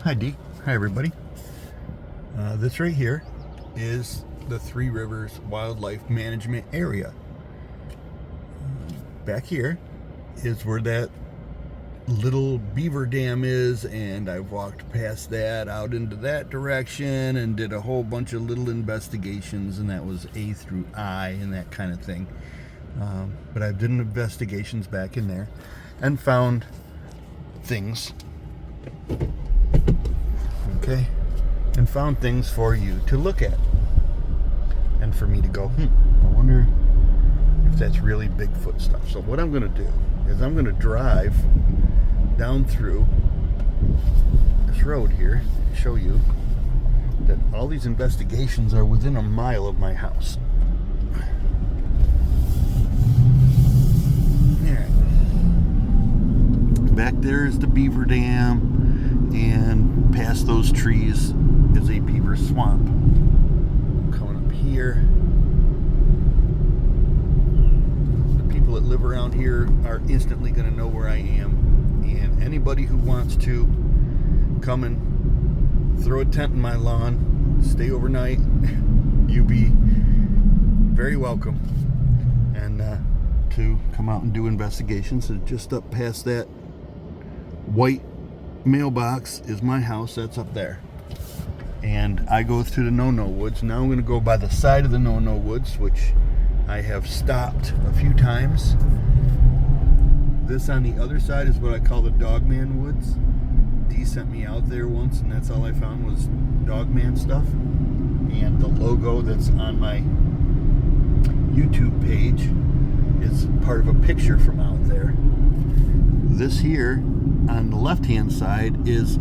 Hi Dee. Hi everybody. This right here is the Three Rivers Wildlife Management Area. Back here is where that little beaver dam is, and I walked past that out into that direction and did a whole bunch of little investigations, and that was A through I and that kind of thing. But I've done investigations back in there and found things. Okay, and found things for you to look at and for me to go, I wonder if that's really Bigfoot stuff. So what I'm going to do is I'm going to drive down through this road here and show you that all these investigations are within a mile of my house. Alright. Back there is the beaver dam, and past those trees is a beaver swamp. Coming up here, the people that live around here are instantly going to know where I am, and anybody who wants to come and throw a tent in my lawn, stay overnight, you be very welcome. And to come out and do investigations. So just up past that white mailbox is my house. That's up there, and I go through the no-no woods. Now I'm going to go by the side of the no-no woods, which I have stopped a few times. This on the other side is what I call the Dogman Woods. Dee sent me out there once, and that's all I found was Dogman stuff. And the logo that's on my YouTube page is part of a picture from out there. This here on the left-hand side is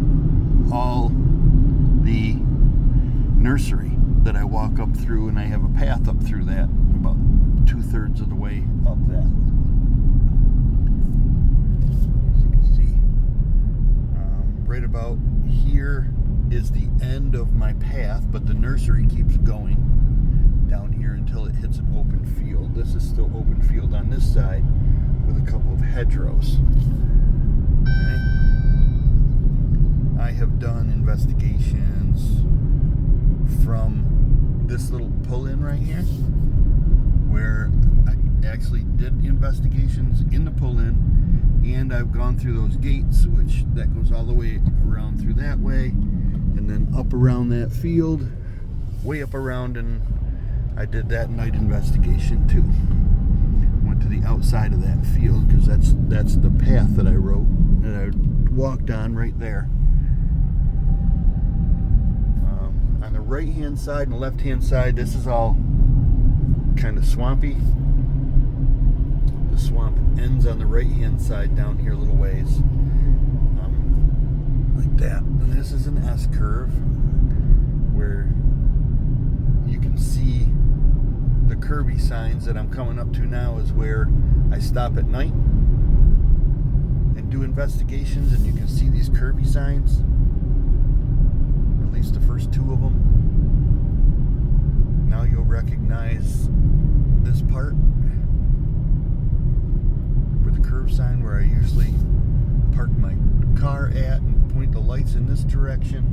all the nursery that I walk up through, and I have a path up through that about 2/3 of the way up that. As you can see, right about here is the end of my path, but the nursery keeps going down here until it hits an open field. This is still open field on this side with a couple of hedgerows. Right. I have done investigations from this little pull-in right here, where I actually did investigations in the pull-in, and I've gone through those gates, which that goes all the way around through that way, and then up around that field, way up around, and I did that night investigation too. Went to the outside of that field because that's the path that I wrote, that I walked on right there. On the right hand side and the left hand side, this is all kind of swampy. The swamp ends on the right hand side down here a little ways, like that. And this is an S curve where you can see the curvy signs that I'm coming up to now is where I stop at night and do investigations, and you can see these curvy signs, at least the first two of them. Now you'll recognize this part with the curve sign where I usually park my car at and point the lights in this direction.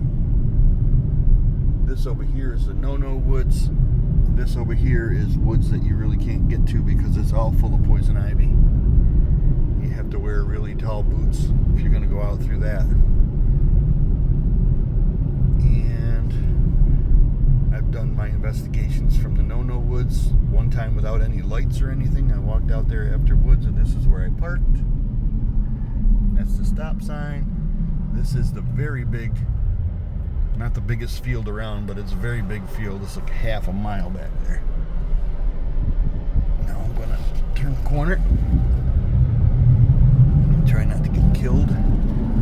This over here is the no-no woods. This over here is woods that you really can't get to because it's all full of poison ivy. You have to wear really tall boots if you're going to go out through that. And I've done my investigations from the no-no woods one time without any lights or anything. I walked out there after woods, and this is where I parked. That's the stop sign. This is the very big, not the biggest field around, but it's a very big field. It's like half a mile back there. Now I'm going to turn the corner. Try not to get killed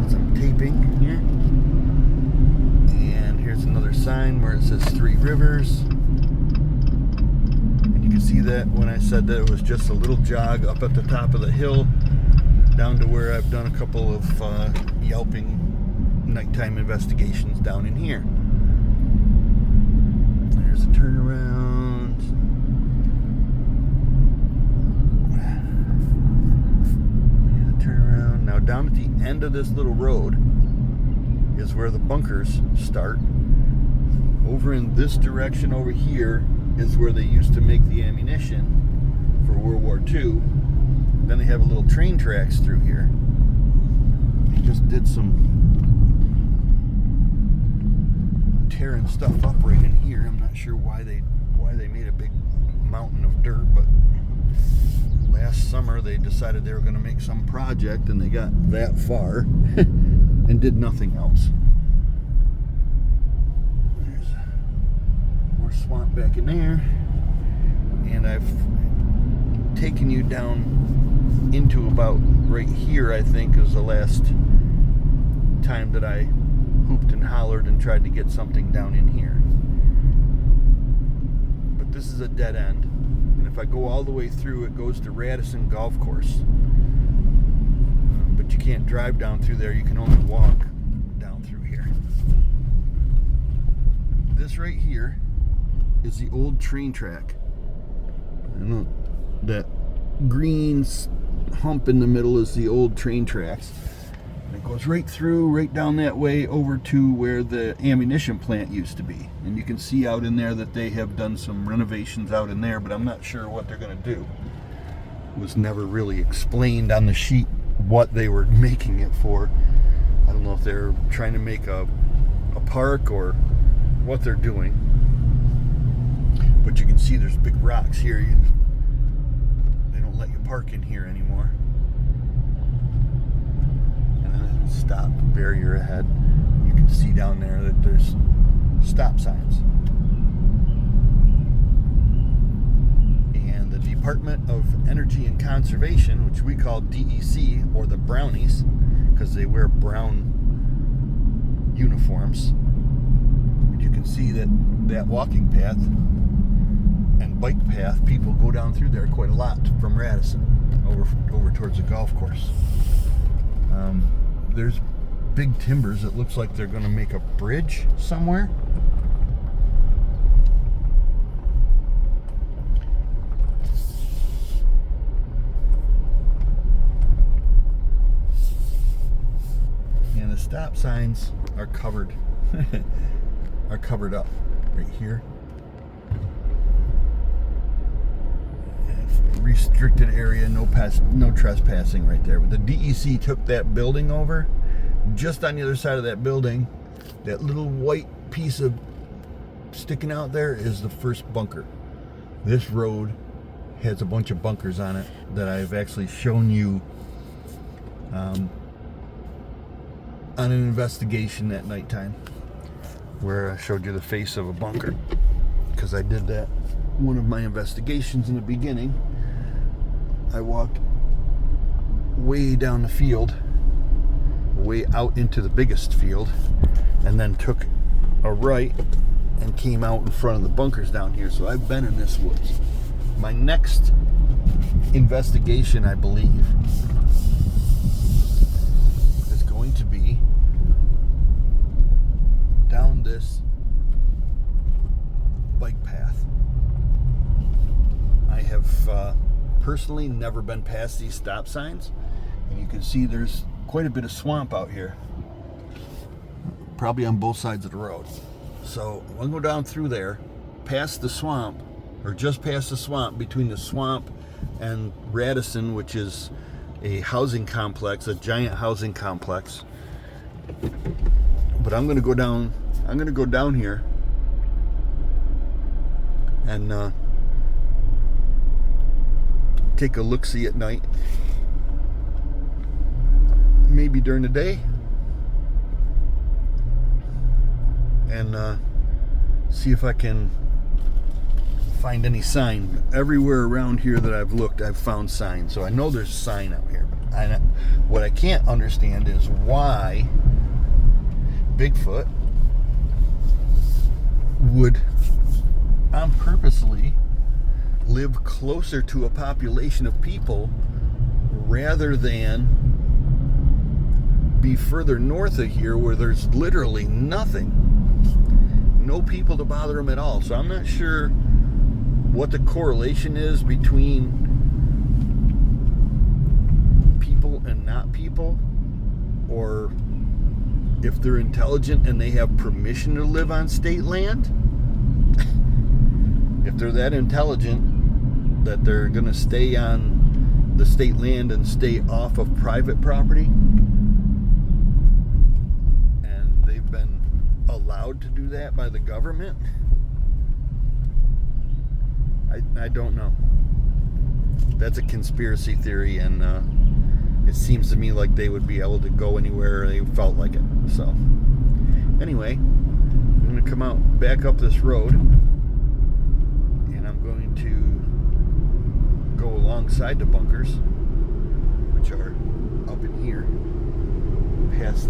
as I'm taping here. And here's another sign where it says Three Rivers. And you can see that when I said that it was just a little jog up at the top of the hill down to where I've done a couple of yelping nighttime investigations down in here. There's a turnaround. There's a turnaround. Now down at the end of this little road is where the bunkers start. Over in this direction over here is where they used to make the ammunition for World War II. Then they have a little train tracks through here. They just did some tearing stuff up right in here. I'm not sure why they made a big mountain of dirt, but last summer they decided they were going to make some project and they got that far and did nothing else. There's more swamp back in there, and I've taken you down into about right here. I think is the last time that I hooped and hollered and tried to get something down in here. But this is a dead end, and if I go all the way through, it goes to Radisson Golf Course. But you can't drive down through there, you can only walk down through here. This right here is the old train track. And that green hump in the middle is the old train tracks. And it goes right through, right down that way over to where the ammunition plant used to be. And you can see out in there that they have done some renovations out in there, but I'm not sure what they're going to do. It was never really explained on the sheet what they were making it for. I don't know if they're trying to make a park or what they're doing. But you can see there's big rocks here. They don't let you park in here anymore. And then stop barrier ahead. You can see down there that there's stop signs. And the Department of Energy and Conservation, which we call DEC, or the Brownies, because they wear brown uniforms. You can see that walking path and bike path, people go down through there quite a lot from Radisson over towards the golf course. There's big timbers. It looks like they're going to make a bridge somewhere. And the stop signs are covered up right here. Restricted area, no trespassing right there. But the DEC took that building over. Just on the other side of that building, that little white piece of sticking out there is the first bunker. This road has a bunch of bunkers on it that I've actually shown you on an investigation at nighttime, where I showed you the face of a bunker, because I did that one of my investigations in the beginning. I walked way down the field, way out into the biggest field, and then took a right and came out in front of the bunkers down here. So I've been in this woods. My next investigation, I believe, is going to be down this bike path. I have personally never been past these stop signs, and you can see there's quite a bit of swamp out here, probably on both sides of the road. So I'll go down through there, past the swamp, or just past the swamp, between the swamp and Radisson, which is a housing complex, a giant housing complex. But I'm going to go down here and take a look-see at night, maybe during the day, and see if I can find any sign. Everywhere around here that I've looked, I've found signs, so I know there's a sign out here. What I can't understand is why Bigfoot would purposely live closer to a population of people rather than be further north of here where there's literally nothing. No people to bother him at all. So I'm not sure what the correlation is between people and not people, or if they're intelligent and they have permission to live on state land, if they're that intelligent that they're going to stay on the state land and stay off of private property, and they've been allowed to do that by the government, I don't know. That's a conspiracy theory, and it seems to me like they would be able to go anywhere they felt like it. So anyway, I'm going to come out back up this road, and I'm going to go alongside the bunkers, which are up in here, past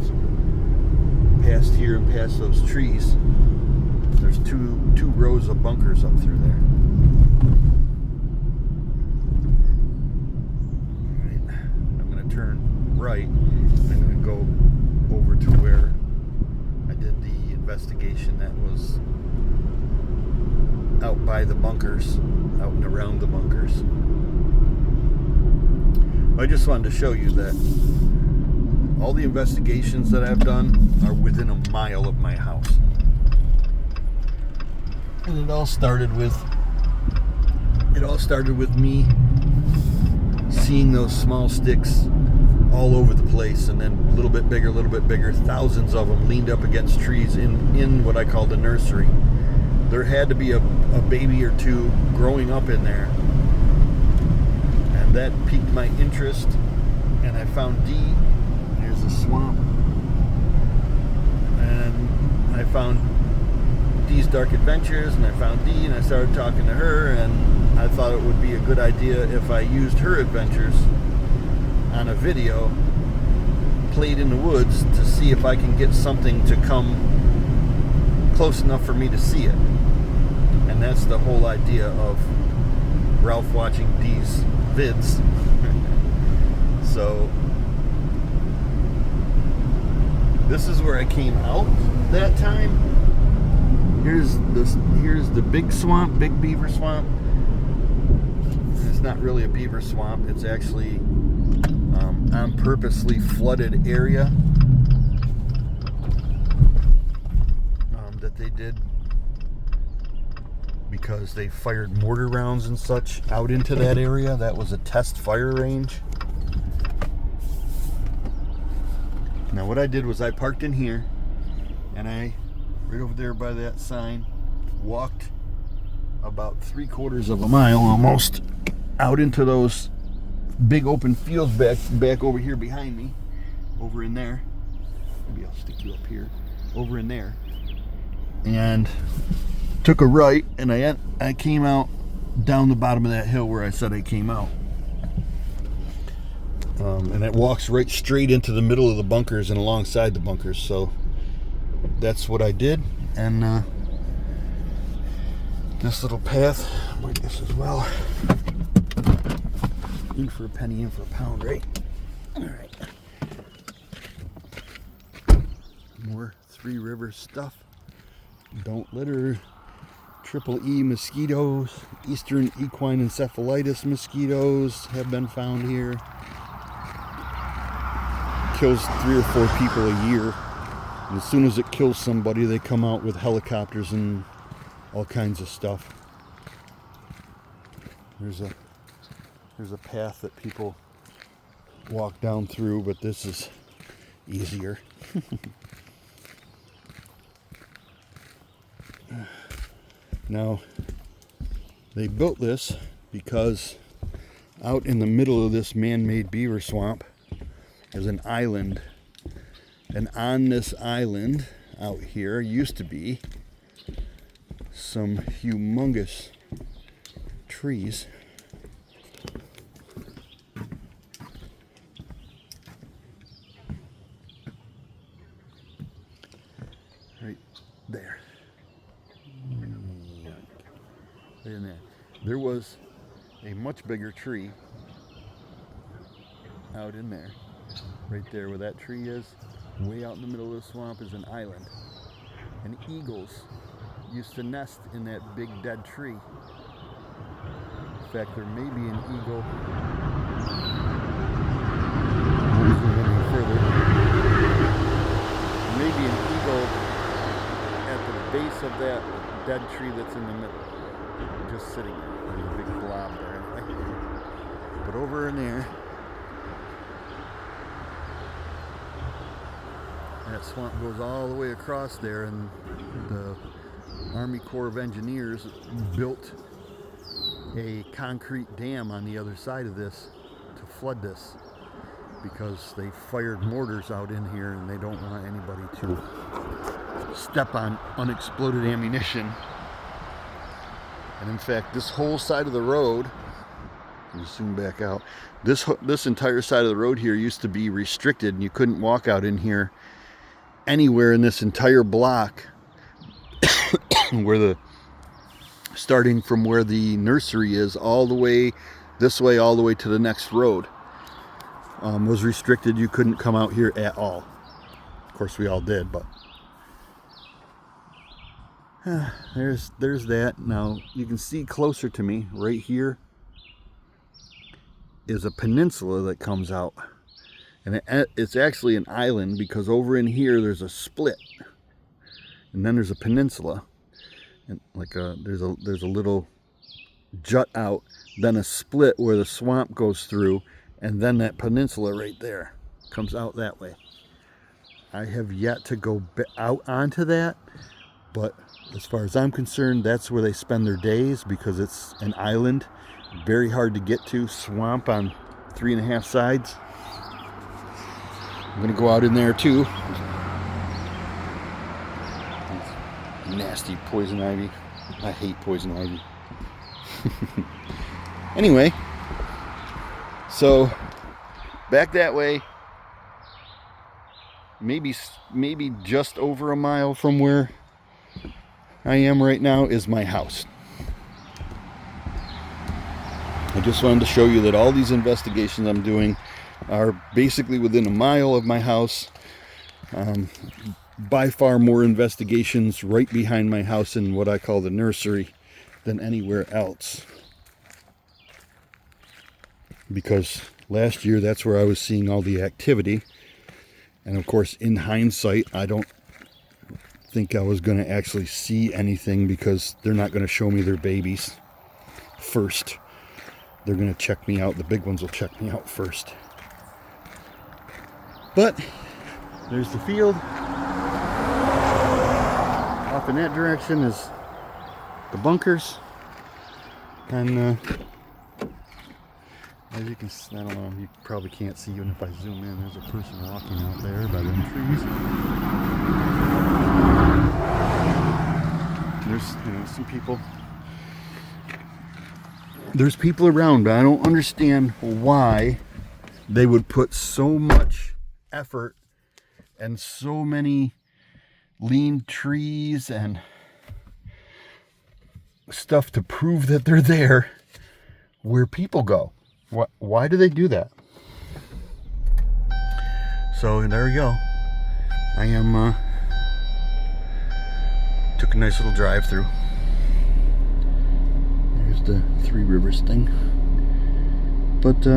here and past those trees. There's two rows of bunkers up through there. Turn right, and I'm going to go over to where I did the investigation that was out by the bunkers, out and around the bunkers. I just wanted to show you that all the investigations that I've done are within a mile of my house. And it all started with me seeing those small sticks all over the place, and then a little bit bigger, thousands of them leaned up against trees in what I call the nursery. There had to be a baby or two growing up in there, and that piqued my interest, and I found Dee. Here's the swamp, and I found Dee's Dark Adventures, and I found Dee, and I started talking to her, and I thought it would be a good idea if I used her adventures on a video played in the woods to see if I can get something to come close enough for me to see it. And that's the whole idea of Ralph watching Dee's vids. So this is where I came out that time. Here's the big swamp, Big Beaver Swamp. It's not really a beaver swamp. It's actually on purposely flooded area that they did because they fired mortar rounds and such out into that area. That was a test fire range. Now what I did was I parked in here, and I, right over there by that sign, walked about 3/4 of a mile almost out into those big open fields back over here behind me, over in there. Maybe I'll stick you up here, over in there, and took a right, and I came out down the bottom of that hill where I said I came out, and it walks right straight into the middle of the bunkers and alongside the bunkers. So that's what I did, and this little path, I might this as well. In for a penny, in for a pound, right? All right. More Three Rivers stuff. Don't litter. Triple E mosquitoes. Eastern equine encephalitis mosquitoes have been found here. Kills 3 or 4 people a year. And as soon as it kills somebody, they come out with helicopters and all kinds of stuff. There's a path that people walk down through, but this is easier. Now, they built this because out in the middle of this man-made beaver swamp is an island. And on this island out here used to be some humongous trees. Right there. Right in there. There was a much bigger tree out in there. Right there where that tree is, way out in the middle of the swamp, is an island. And eagles used to nest in that big dead tree. In fact, there may be an eagle. Maybe base of that dead tree that's in the middle. Just sitting there. There's a big blob there. But over in there, that swamp goes all the way across there, and the Army Corps of Engineers built a concrete dam on the other side of this to flood this, because they fired mortars out in here and they don't want anybody to step on unexploded ammunition. And in fact, this whole side of the road, let me zoom back out, this entire side of the road here used to be restricted, and you couldn't walk out in here anywhere in this entire block where the starting from where the nursery is all the way this way, all the way to the next road, was restricted. You couldn't come out here at all. Of course we all did, but there's that. Now you can see closer to me right here is a peninsula that comes out, and it's actually an island, because over in here there's a split, and then there's a peninsula, and like there's a little jut out, then a split where the swamp goes through, and then that peninsula right there comes out that way. I have yet to go out onto that, but as far as I'm concerned, that's where they spend their days, because it's an island, very hard to get to, swamp on 3.5 sides. I'm gonna go out in there too. Nasty poison ivy. I hate poison ivy. Anyway, so back that way, maybe just over a mile from where I am right now is my house. I just wanted to show you that all these investigations I'm doing are basically within a mile of my house. By far more investigations right behind my house in what I call the nursery than anywhere else. Because last year that's where I was seeing all the activity. And of course, in hindsight, I don't think I was going to actually see anything, because they're not going to show me their babies first. They're going to check me out. The big ones will check me out first. But there's the field. Off in that direction is the bunkers. And as you can see, I don't know, you probably can't see even if I zoom in. There's a person walking out there by them trees. There's some people. There's people around, but I don't understand why they would put so much effort and so many lean trees and stuff to prove that they're there where people go. Why do they do that? So there we go. I am took a nice little drive through. There's the Three Rivers thing. But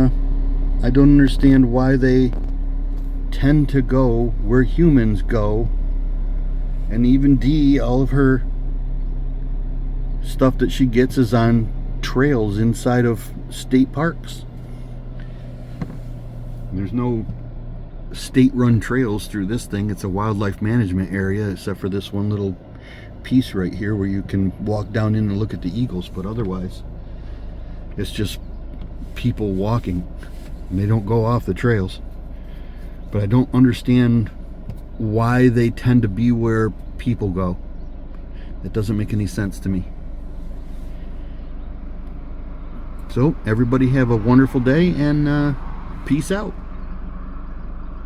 I don't understand why they tend to go where humans go. And even Dee, all of her stuff that she gets is on trails inside of state parks. There's no state-run trails through this thing. It's a wildlife management area, except for this one little piece right here where you can walk down in and look at the eagles, but otherwise it's just people walking, and they don't go off the trails. But I don't understand why they tend to be where people go. It doesn't make any sense to me. So everybody have a wonderful day, and peace out.